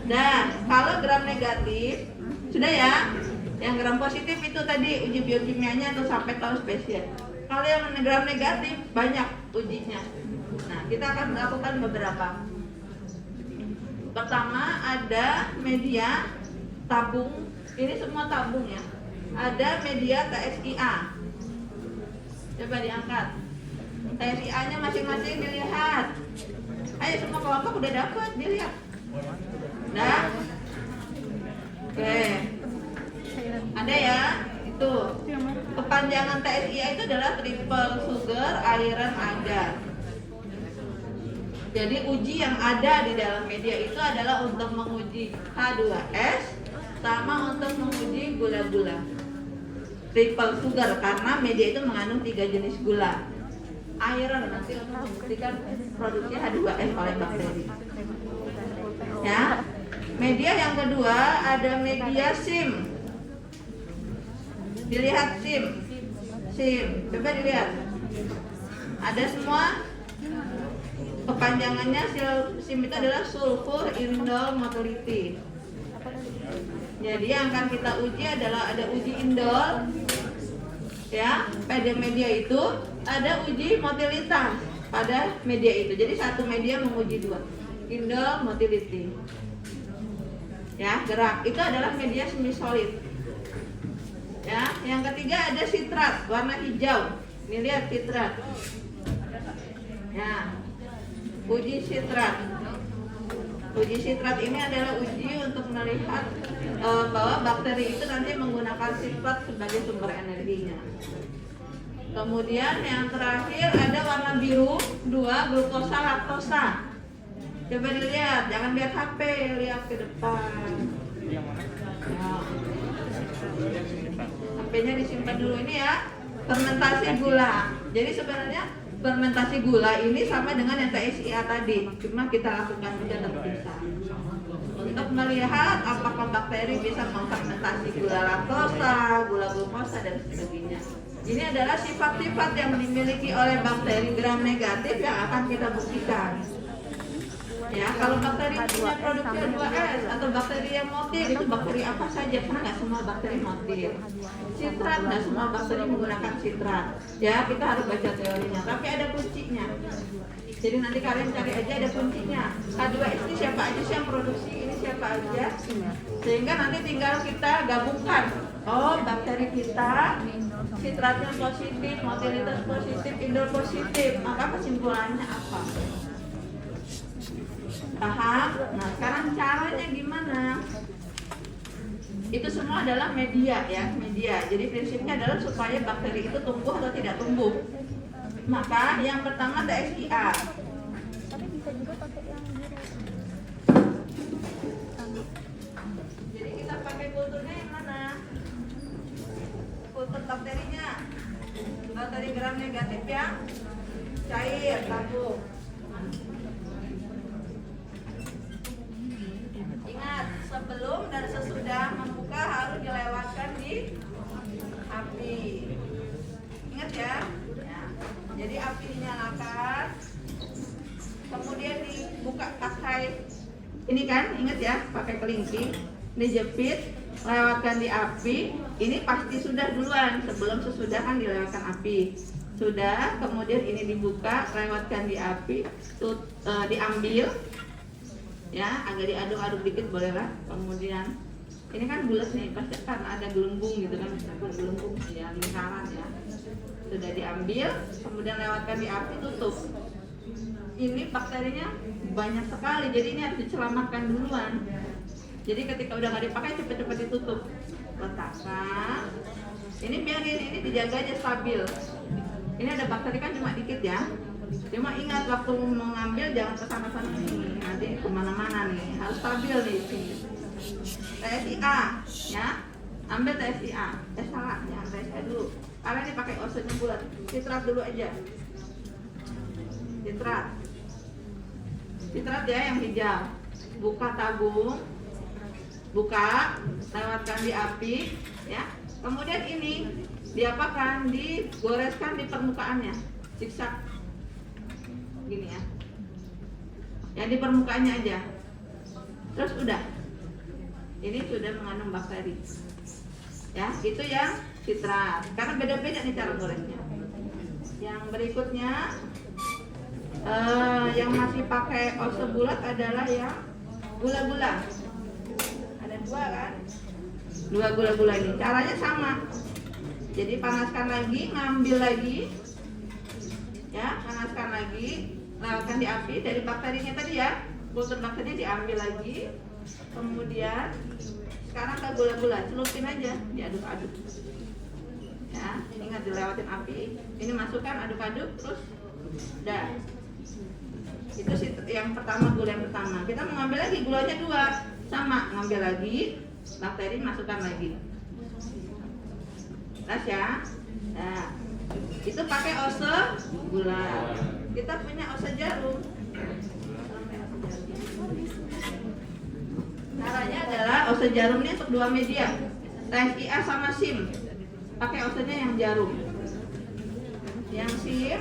Nah, kalau gram negatif sudah ya. Yang gram positif itu tadi uji biokimianya atau sampai tahu spesies. Kalau yang gram negatif banyak ujinya. Nah, kita akan melakukan beberapa. Pertama ada media tabung. Ini semua tabung ya. Ada media TSIA. Coba diangkat. TSIA-nya masing-masing dilihat. Ayo semua kelompok udah dapat, dilihat. Nah, oke. Ada ya, itu kepanjangan TSIA itu adalah triple sugar iron agar. Jadi uji yang ada di dalam media itu adalah untuk menguji H2S sama untuk menguji gula-gula. Triple sugar karena media itu mengandung 3 jenis gula. Iron nanti untuk membuktikan produksi H2S oleh bakteri. Ya. Media yang kedua ada media SIM. Dilihat SIM. Coba dilihat. Ada semua. Kepanjangannya SIM itu adalah sulfur indol motility. Jadi yang akan kita uji adalah ada uji indol. Ya, pada media itu ada uji motilitas pada media itu. Jadi satu media menguji dua. Indol motility. Ya, gerak. Itu adalah media semi solid. Ya, yang ketiga ada sitrat warna hijau. Ini lihat sitrat. Ya, uji sitrat. Uji sitrat ini adalah uji untuk melihat bahwa bakteri itu nanti menggunakan sitrat sebagai sumber energinya. Kemudian yang terakhir ada warna biru 2 glukosa laktosa. Coba dilihat, jangan lihat HP, lihat ke depan. Ya. HP-nya disimpan dulu ini ya. Fermentasi gula. Jadi sebenarnya fermentasi gula ini sama dengan yang TSIA tadi, cuma kita lakukan juga terpisah untuk melihat apakah bakteri bisa mengfermentasi gula laktosa, gula glukosa dan sebagainya. Ini adalah sifat-sifat yang dimiliki oleh bakteri gram negatif yang akan kita buktikan. Ya, kalau bakteri punya produksi H2S atau bakteri yang motil itu bakteri apa saja? Karena nggak semua bakteri motil. Sitrat, nggak semua bakteri menggunakan sitrat. Ya, kita harus baca teorinya. Tapi ada kuncinya. Jadi nanti kalian cari aja ada kuncinya. H2S ini siapa aja sih yang produksi? Ini siapa aja? Sehingga nanti tinggal kita gabungkan. Oh, bakteri kita sitratnya positif, motilitas positif, indol positif. Maka kesimpulannya apa? Paham? Nah, sekarang caranya gimana? Itu semua adalah media ya, media. Jadi prinsipnya adalah supaya bakteri itu tumbuh atau tidak tumbuh. Maka yang pertama TSIA. Tapi bisa juga pakai yang biru. Jadi kita pakai kulturnya yang mana? Kultur bakterinya. Bakteri gram negatif yang cair, tabung. Ingat, sebelum dan sesudah membuka harus dilewatkan di api. Ingat ya. Jadi api dinyalakan, kemudian dibuka pakai ini kan, ingat ya, pakai kelingking, dijepit, lewatkan di api. Ini pasti sudah duluan, sebelum sesudah kan dilewatkan api. Sudah, kemudian ini dibuka, lewatkan di api, diambil. Ya, agak diaduk-aduk dikit boleh lah. Kemudian ini kan bulat nih, pasti kan ada gelembung gitu kan, gelembung ya, lingkaran ya. Sudah diambil, kemudian lewatkan di api, tutup. Ini bakterinya banyak sekali, jadi ini harus diselamatkan duluan. Jadi ketika udah nggak dipakai cepet-cepet ditutup, letakkan. Ini biarin, ini dijaga aja stabil. Ini ada bakteri kan cuma dikit ya. Cuma ingat waktu mengambil jangan kesana-sana nih, nanti kemana-mana nih, harus stabil nih sini. TSIA, ya, ambil TSIA. Salah, jangan TSIA dulu. Kalian dipakai osotnya bulat, sitrat dulu aja. Sitrat ya yang hijau. Buka tabung, buka, lewatkan di api, ya. Kemudian ini diapakan? Digoreskan di permukaannya, zigzag. Gini ya. Yang di permukaannya aja. Terus udah. Ini sudah mengandung bakteri. Ya, itu yang sitrat. Karena beda-beda nih cara goresnya. Yang berikutnya yang masih pakai ose bulat adalah yang gula-gula. Ada dua kan? Dua gula-gula ini. Caranya sama. Jadi panaskan lagi, ngambil lagi. Ya, panaskan lagi, lewatkan di api dari bakterinya tadi ya. Kultur bakterinya diambil lagi. Kemudian sekarang ke gula-gula, celupin aja, diaduk-aduk. Ya, ingat dilewatin api. Ini masukkan, aduk-aduk, terus udah. Itu yang pertama, gula yang pertama. Kita mau ngambil lagi, gulanya dua, sama, ngambil lagi, bakteri masukkan lagi. Tas ya. Nah, itu pakai ose gula. Kita punya ose jarum. Caranya adalah ose jarum ini untuk dua media, TSIA sama SIM. Pakai osenya yang jarum. Yang SIM,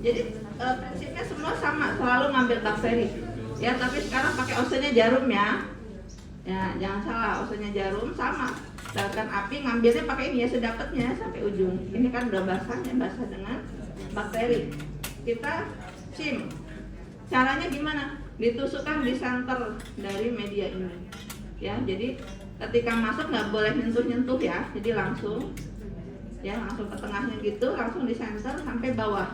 jadi prinsipnya semua sama, selalu ngambil bakteri. Ya, tapi sekarang pakai osenya jarum ya. Ya, jangan salah, osenya jarum sama. Lewatkan api, ngambilnya pakai ini ya sedapatnya sampai ujung. Ini kan udah basahnya, basah dengan bakteri. Kita SIM. Caranya gimana? Ditusukkan di center dari media ini. Ya, jadi ketika masuk nggak boleh nyentuh-nyentuh ya. Jadi langsung ke tengahnya gitu, langsung di center sampai bawah.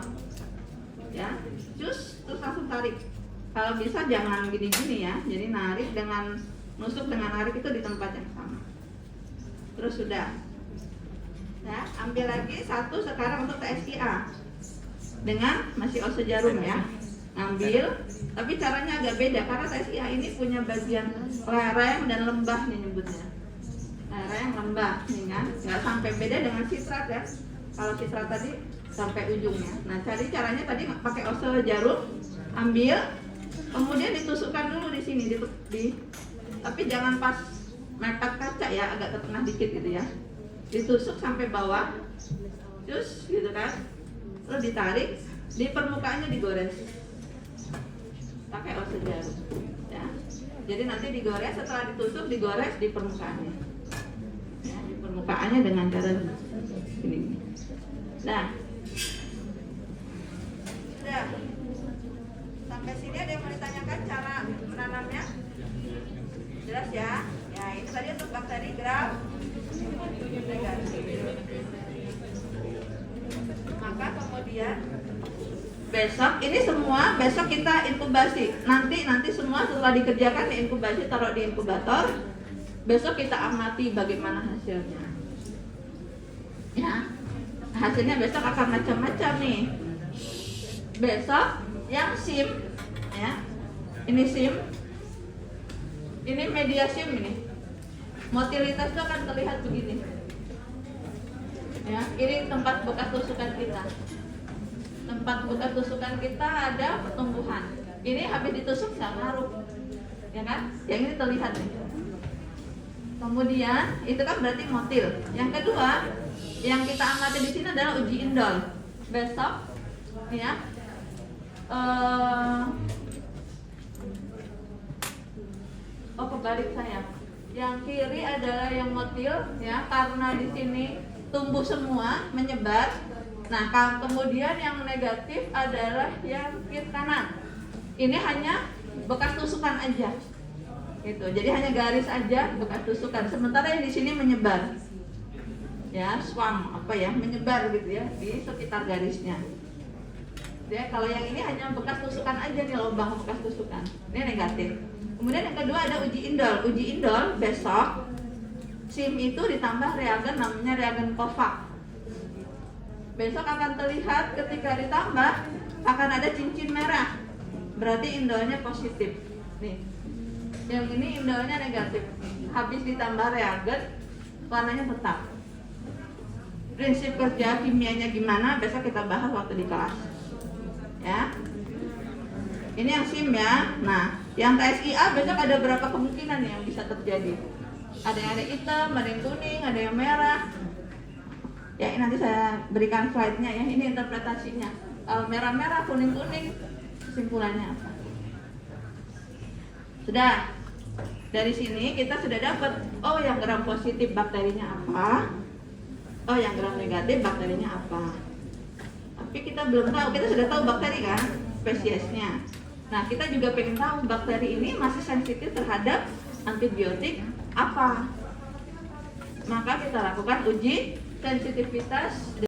Ya, terus langsung tarik. Kalau bisa jangan gini-gini ya. Jadi narik dengan nusuk dengan narik itu di tempat yang sama. Terus sudah. Ya, ambil lagi satu sekarang untuk TSIA. Dengan masih ose jarum ya. Ngambil, tapi caranya agak beda karena TSIA ini punya bagian lereng dan lembah nih nyebutnya. Lereng lembah nih kan, nggak sampai beda dengan sitrat ya. Kalau sitrat tadi sampai ujungnya. Nah, cari caranya tadi pakai ose jarum, ambil, kemudian ditusukkan dulu di sini tapi jangan pas mepet kaca ya, agak ke tengah dikit gitu ya. Ditusuk sampai bawah, terus gitu kan, terus ditarik, di permukaannya digores. Pakai ose jarum ya. Jadi nanti digores, setelah ditusuk digores di permukaannya ya, di permukaannya dengan cara ini. Nah, sudah sampai sini ada yang mau ditanyakan cara menanamnya? Jelas ya? Ya, ini tadi untuk bakteri gram negatif. Maka kemudian besok ini semua kita inkubasi. Nanti semua setelah dikerjakan diinkubasi, taruh di inkubator. Besok kita amati bagaimana hasilnya. Ya, hasilnya besok akan macam-macam nih. Besok yang SIM, ya, ini SIM, ini media SIM ini. Motilitas itu akan terlihat begini. Ya, ini tempat bekas tusukan kita. Tempat bekas tusukan kita ada pertumbuhan. Ini habis ditusuk nggak ngaruh, ya kan? Yang ini terlihat nih. Kemudian itu kan berarti motil. Yang kedua, yang kita amati di sini adalah uji indol. Besok, ya. Kebalik saya. Yang kiri adalah yang motil, ya, karena di sini tumbuh semua, menyebar. Nah, kemudian yang negatif adalah yang kiri kanan. Ini hanya bekas tusukan aja, gitu. Jadi hanya garis aja bekas tusukan. Sementara yang di sini menyebar, ya, swam menyebar gitu ya di sekitar garisnya. Ya, kalau yang ini hanya bekas tusukan aja nih, lubang bekas tusukan. Ini negatif. Kemudian yang kedua ada uji indol. Uji indol besok SIM itu ditambah reagen namanya reagen Kovac. Besok akan terlihat ketika ditambah akan ada cincin merah. Berarti indolnya positif. Nih. Yang ini indolnya negatif. Habis ditambah reagen warnanya tetap. Prinsip kerja kimianya gimana besok kita bahas waktu di kelas. Ya. Ini yang SIM ya. Nah, yang TSIA besok ada berapa kemungkinan yang bisa terjadi? Ada yang hitam, ada yang kuning, ada yang merah. Ya, ini nanti saya berikan slide-nya ya. Ini interpretasinya. Kalau merah-merah, kuning-kuning, kesimpulannya apa? Sudah. Dari sini kita sudah dapat, oh yang gram positif bakterinya apa, oh yang gram negatif bakterinya apa. Tapi kita belum tahu, kita sudah tahu bakteri kan, spesiesnya. Nah kita juga pengen tahu bakteri ini masih sensitif terhadap antibiotik apa. Maka kita lakukan uji sensitivitas